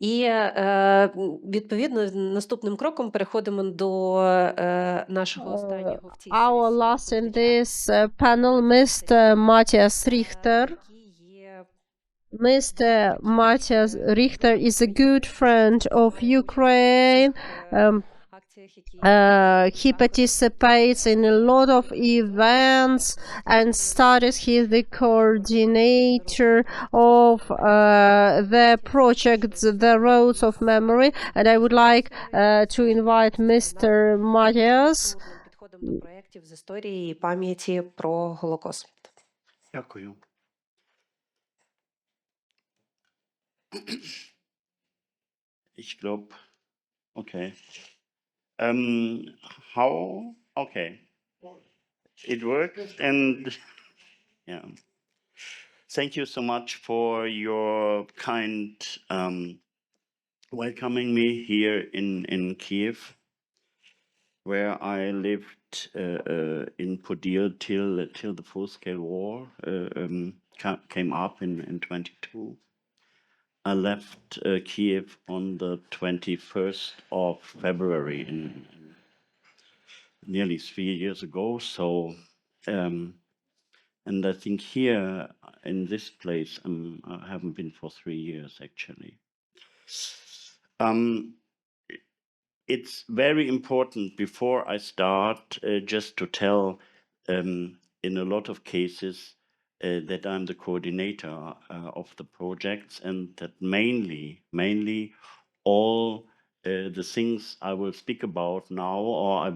І, відповідно, наступним кроком переходимо до нашого останнього в цій Our сесії last in доповідача, this panel, Mr. Matthias Richter. який є Mr. Matthias Richter is a good friend of Ukraine. акціях, які He participates in a lot of events and studies. He is the coordinator of the project, The Roads of Memory. And I would like to invite Mr. Matthias. підходом до проєктів з історії і пам'яті про Голокост. Дякую. Ich glaube, okay. Okay. It works and yeah. Thank you so much for your kind welcoming me here in Kiev, where I lived in Podil till the full-scale war came up in 22. I left Kiev on the 21st of February in nearly 3 years ago. So, and I think here in this place, I haven't been for 3 years actually. It's very important before I start just to tell in a lot of cases that I'm the coordinator of the projects, and that mainly all the things I will speak about now, or I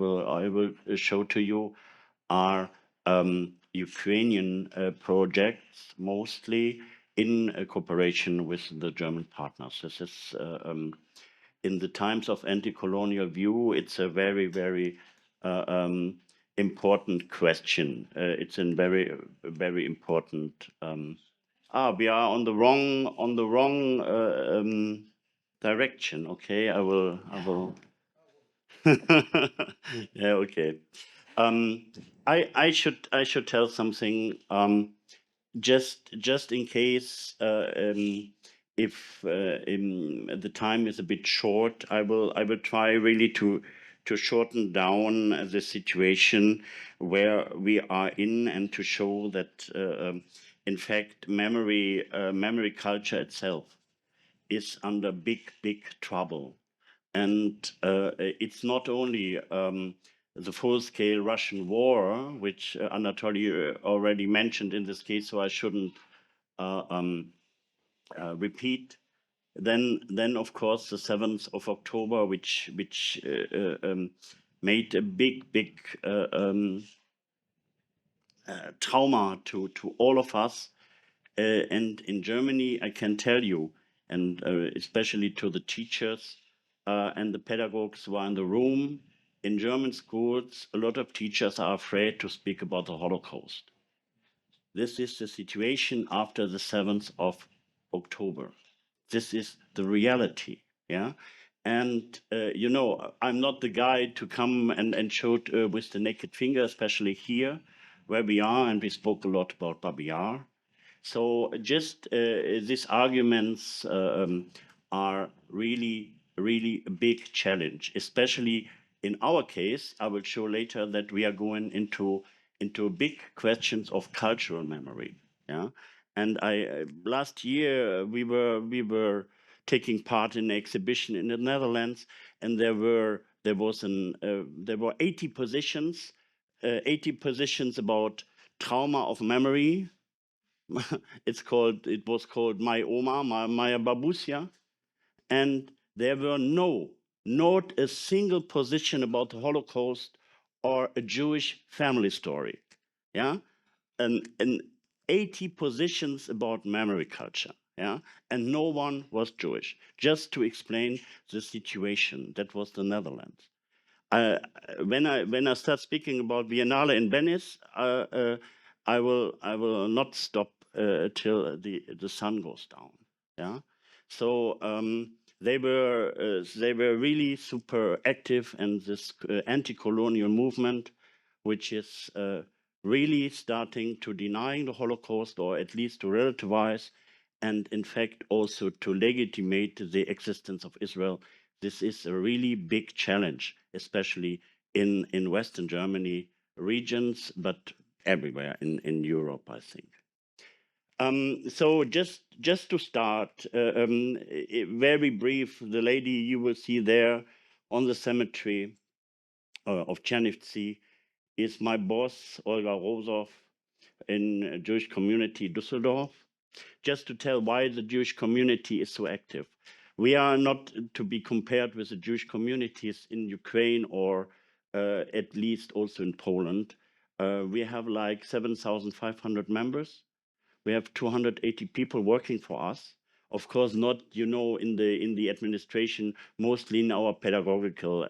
will show to you, are Ukrainian projects, mostly in cooperation with the German partners. This is in the times of anti-colonial view, it's a very, very important question. It's a very, very important. We are on the wrong direction. Okay, I will. Yeah. Okay. I should tell something. Just in case. If the time is a bit short, I will try really to shorten down the situation where we are in, and to show that in fact memory culture itself is under big trouble, and it's not only the full-scale Russian war, which Anatoly already mentioned in this case, so I shouldn't repeat. Then of course the 7th of October, which made a big trauma to all of us, and in Germany I can tell you, and especially to the teachers and the pedagogues who are in the room, in German schools a lot of teachers are afraid to speak about the Holocaust. This is the situation after the 7th of October. This is the reality, yeah? And, you know, I'm not the guy to come and show it with the naked finger, especially here, where we are, and we spoke a lot about Babi Yar. So just these arguments are really a big challenge, especially in our case. I will show later that we are going into big questions of cultural memory, yeah? And last year we were taking part in an exhibition in the Netherlands, and there were 80 positions about trauma of memory. It was called My Oma, Maya Babusia, and there were not a single position about the Holocaust or a Jewish family story, yeah, and 80 positions about memory culture, yeah, and no one was Jewish. Just to explain the situation, that was the Netherlands. When I start speaking about Biennale in Venice, I will not stop till the sun goes down, yeah. So they were really super active in this anti-colonial movement, which is really starting to deny the Holocaust, or at least to relativize and in fact also to legitimate the existence of Israel. This is a really big challenge, especially in Western Germany regions, but everywhere in Europe, I think. So just to start, very brief, the lady you will see there on the cemetery of Czernivtsi is my boss, Olga Rosow, in Jewish Community Düsseldorf. Just to tell why the Jewish community is so active. We are not to be compared with the Jewish communities in Ukraine or at least also in Poland. We have like 7,500 members. We have 280 people working for us. Of course, not in the administration, mostly in our pedagogical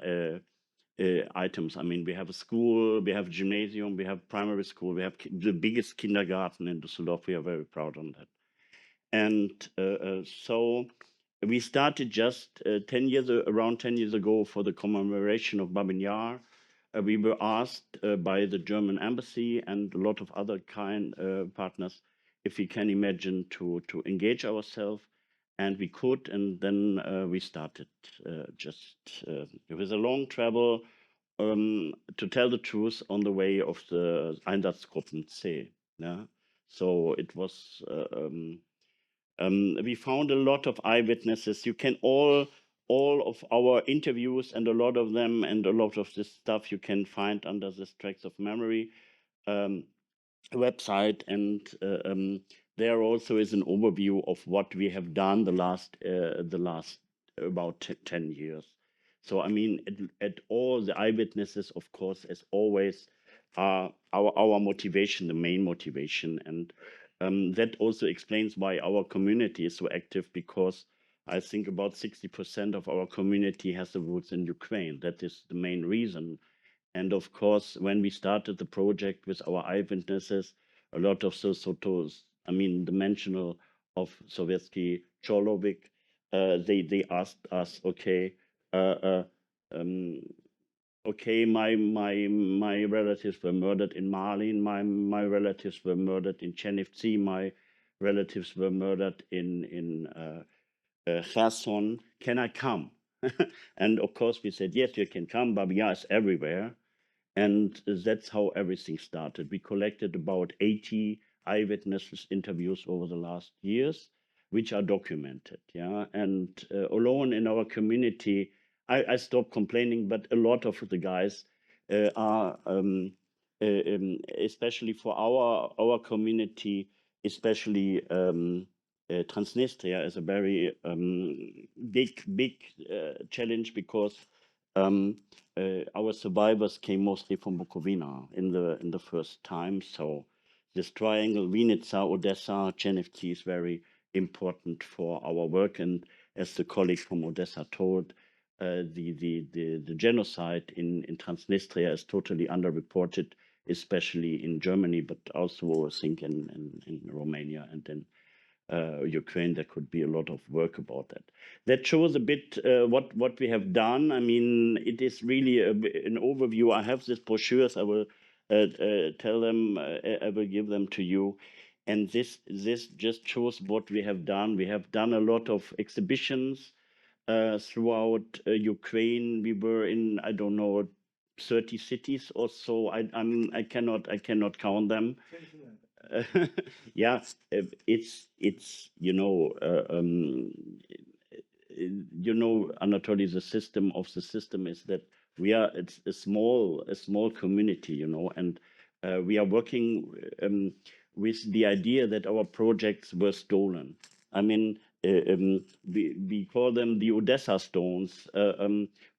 items. I mean, we have a school, we have a gymnasium, we have primary school, we have the biggest kindergarten in Düsseldorf. We are very proud on that. And so we started just around 10 years ago for the commemoration of Babin Yar. We were asked by the German embassy and a lot of other partners if we can imagine to engage ourselves, and we could, and then we started with a long travel, to tell the truth, on the way of the Einsatzgruppen C. Yeah? So it was, we found a lot of eyewitnesses. You can all of our interviews and a lot of them and a lot of this stuff you can find under this Tracks of Memory website, and there also is an overview of what we have done the last about 10 years. So I mean, at all the eyewitnesses, of course, as always, are our motivation, the main motivation, and that also explains why our community is so active, because I think about 60% of our community has the roots in Ukraine. That is the main reason. And of course, when we started the project with our eyewitnesses, a lot of those photos, I mean, the mention of Sovietsky Cholovik, they asked us, okay, okay, my relatives were murdered in Malin, my relatives were murdered in Czernivtsi, my relatives were murdered in Kherson. Can I come? And of course, we said, yes, you can come. Babin Yar is everywhere. And that's how everything started. We collected about 80 eyewitnesses interviews over the last years, which are documented. Yeah, and alone in our community, I stopped complaining, but a lot of the guys are, especially for our community, especially Transnistria is a very big challenge, because our survivors came mostly from Bukovina in the first time. So this triangle, Vinica, Odessa, Czernivtsi, is very important for our work. And as the colleague from Odessa told, the genocide in Transnistria is totally underreported, especially in Germany, but also I think in Romania and in Ukraine. There could be a lot of work about that. That shows a bit what we have done. I mean, it is really an overview. I have these brochures. I will tell them. I will give them to you. And this just shows what we have done. We have done a lot of exhibitions throughout Ukraine. We were in, I don't know, 30 cities or so. I cannot count them. Yeah, it's Anatoly, the system is that it's a small community, and we are working with the idea that our projects were stolen. I mean, we call them the Odessa stones.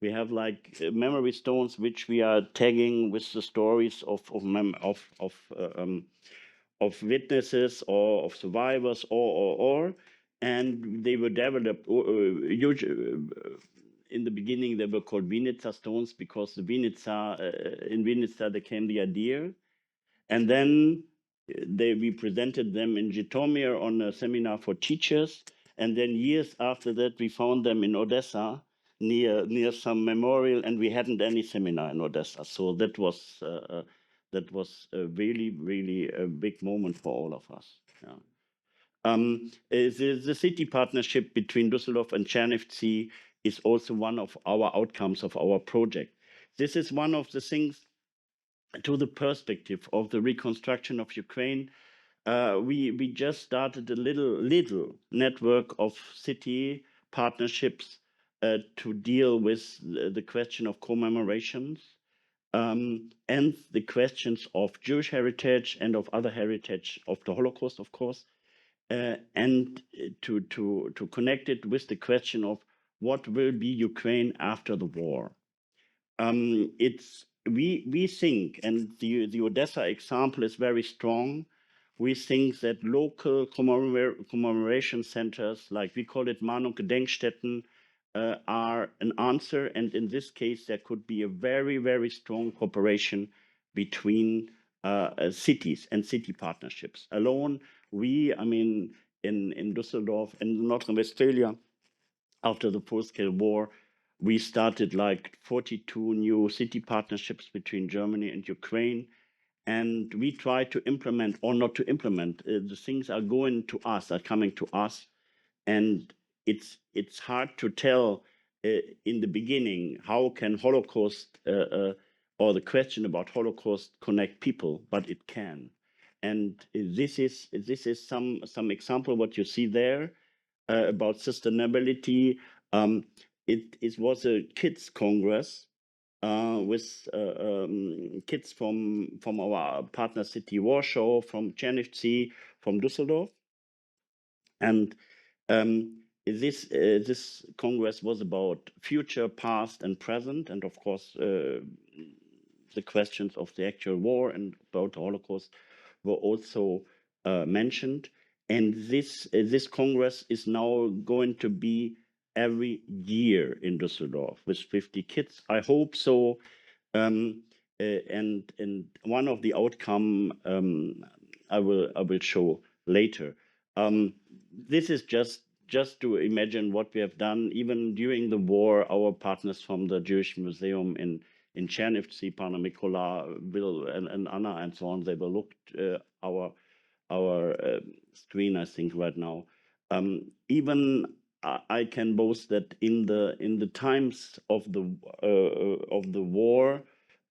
We have like memory stones which we are tagging with the stories of witnesses or of survivors, and they were developed in the beginning. They were called Vinica stones because in Vinica there came the idea, and then we presented them in Zhytomyr on a seminar for teachers, and then years after that we found them in Odessa near some memorial, and we hadn't any seminar in Odessa. So that was really a big moment for all of us. Yeah. The city partnership between Düsseldorf and Czernivtsi is also one of our outcomes of our project. This is one of the things to the perspective of the reconstruction of Ukraine. We just started a little network of city partnerships to deal with the question of commemorations and the questions of Jewish heritage and of other heritage of the Holocaust, of course, and to connect it with the question of what will be Ukraine after the war. We think, and the Odessa example is very strong. We think that local commemoration centers, like we call it Mahnung-Gedenkstätten, are an answer. And in this case, there could be a very, very strong cooperation between cities and city partnerships. Alone, in Düsseldorf and North Rhine-Westphalia, after the full-scale war, we started like 42 new city partnerships between Germany and Ukraine. And we try to implement or not to implement. The things are going to us, are coming to us. And it's hard to tell in the beginning how can Holocaust or the question about Holocaust connect people, but it can. And this is some example what you see there about sustainability. It was a kids congress with kids from our partner city Warsaw, from Czernivtsi, from Düsseldorf, and this congress was about future, past, and present, and of course the questions of the actual war and about the Holocaust were also mentioned. And this congress is now going to be every year in Düsseldorf with 50 kids. I hope so. And one of the outcome I will show later. This is just to imagine what we have done. Even during the war, our partners from the Jewish Museum in Czernivtsi, Pana Mikola, Bill and Anna and so on, they will look our screen, I think, right now. Even I can boast that in the times of the war,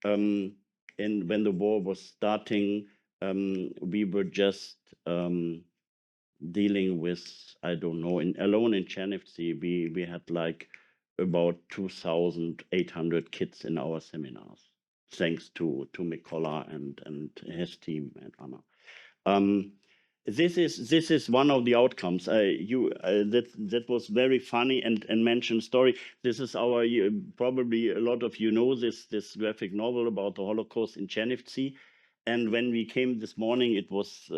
and when the war was starting, we were just dealing with, I don't know, alone in Czernivtsi, we had like about 2,800 kids in our seminars, thanks to Mikola and his team and Anna. This is one of the outcomes. That was very funny and mentioned story. This is our probably a lot of you know this graphic novel about the Holocaust in Czernivtsi. And when we came this morning, it was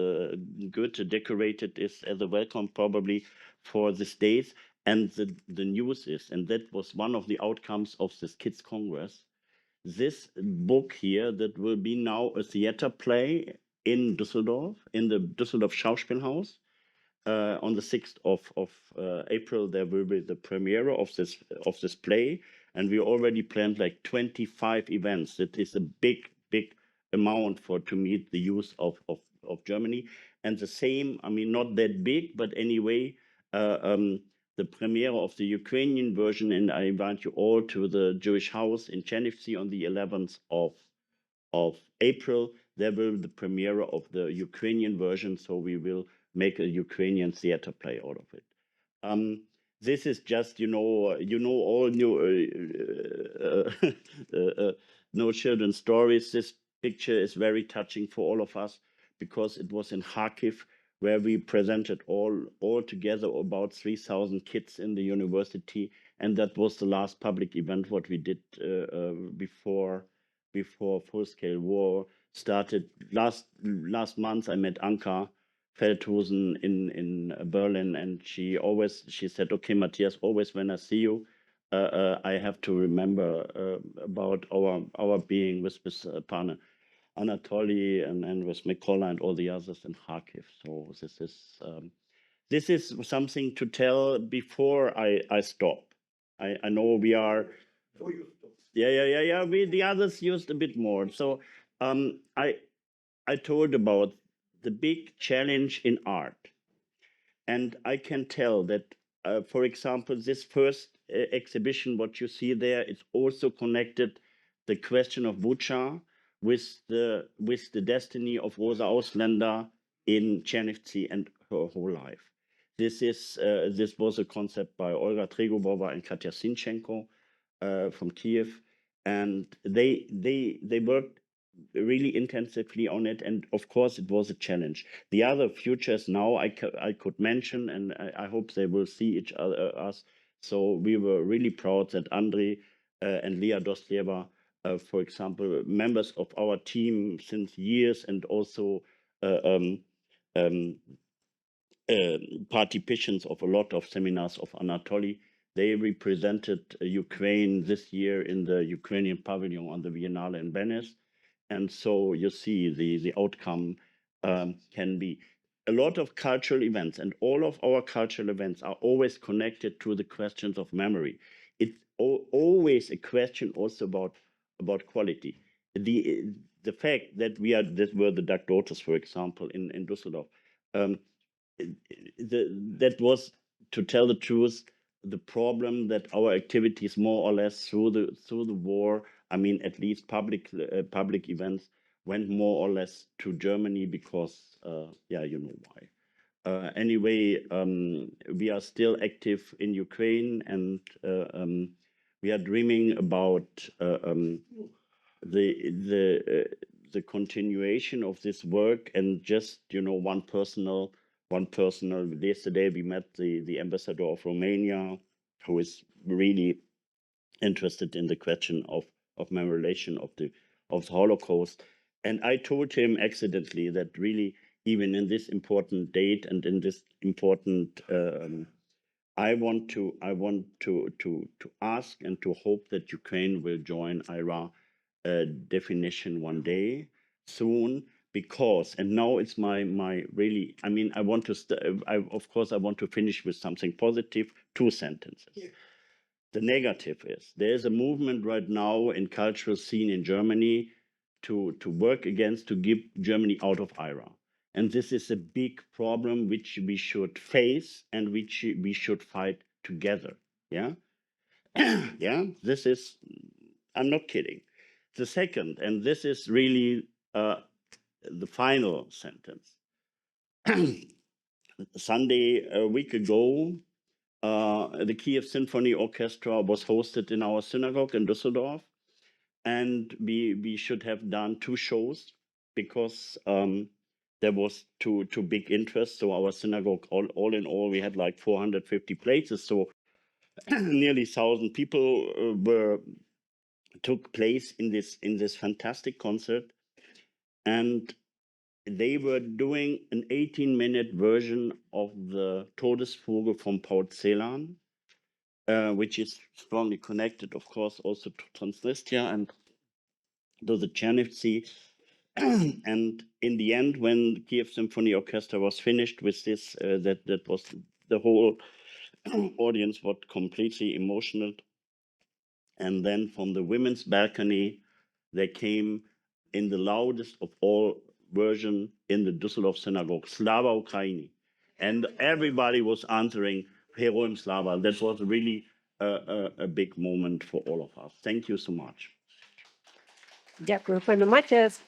good to decorate it as a welcome probably for these days. And the news is, and that was one of the outcomes of this Kids Congress, this book here that will be now a theater play in Düsseldorf, in the Düsseldorf Schauspielhaus. On the 6th of April, there will be the premiere of this play. And we already planned like 25 events. That is a big amount to meet the youth of Germany. And the same, not that big, but anyway, the premiere of the Ukrainian version, and I invite you all to the Jewish House in Czernivtsi on the 11th of April. There will be the premiere of the Ukrainian version, so we will make a Ukrainian theater play out of it. This is just, all no children's stories. This picture is very touching for all of us because it was in Kharkiv, where we presented all together about 3,000 kids in the university, and that was the last public event what we did before full-scale war started. Last month I met Anka Feldhusen in Berlin, and she said, "Okay, Matthias, always when I see you, I have to remember about our being with Pana Anatoly and with Mikola and all the others in Kharkiv." So this is something to tell before I stop. I know we are. Yeah. The others used a bit more. So I told about the big challenge in art. And I can tell that, for example, this first exhibition, what you see there, is also connected the question of Bucha with the destiny of Rosa Ausländer in Czernivtsi and her whole life. This was a concept by Olga Tregubova and Katya Sinchenko from Kiev, and they worked really intensively on it, and of course it was a challenge. The other futures now I could mention, and I hope they will see each other us. So we were really proud that Andrei and Leah Dostleva, for example, members of our team since years, and also participants of a lot of seminars of Anatoly. They represented Ukraine this year in the Ukrainian pavilion on the Biennale in Venice. And so you see the outcome can be a lot of cultural events, and all of our cultural events are always connected to the questions of memory. It's always a question also about quality. The fact that that were the Duck Daughters, for example, in Düsseldorf, that was, to tell the truth, the problem that our activities more or less through the war, I mean, at least public events, went more or less to Germany because, yeah, you know why. Anyway, we are still active in Ukraine, and we are dreaming about the continuation of this work. And just, you know, one personal. Yesterday we met the ambassador of Romania, who is really interested in the question of memorialization of the Holocaust. And I told him accidentally that really, even in this important date and in this important, I want to ask and to hope that Ukraine will join IRA definition one day soon. Because, and now it's my really, I mean, I want to, of course, I want to finish with something positive, 2 sentences. Yeah. The negative is, there's a movement right now in cultural scene in Germany to work against, to give Germany out of IRA. And this is a big problem which we should face and which we should fight together, yeah? Yeah, this is, I'm not kidding. The second, and this is really, the final sentence. Sunday, a week ago, the Kiev Symphony Orchestra was hosted in our synagogue in Düsseldorf, and we should have done 2 shows because there was too big interest. So our synagogue, all in all, we had like 450 places. So nearly 1,000 people took place in this fantastic concert. And they were doing an 18-minute version of the Todesfuge from Paul Celan, which is strongly connected, of course, also to Transnistria and to the Czernivtsi. And in the end, when the Kiev Symphony Orchestra was finished with this, that was the whole audience was completely emotional. And then from the women's balcony, they came in the loudest of all version in the Düsseldorf synagogue, Slava Ukraini. And everybody was answering, Heroim Slava. That was really a big moment for all of us. Thank you so much. Дякую, пане Матіас.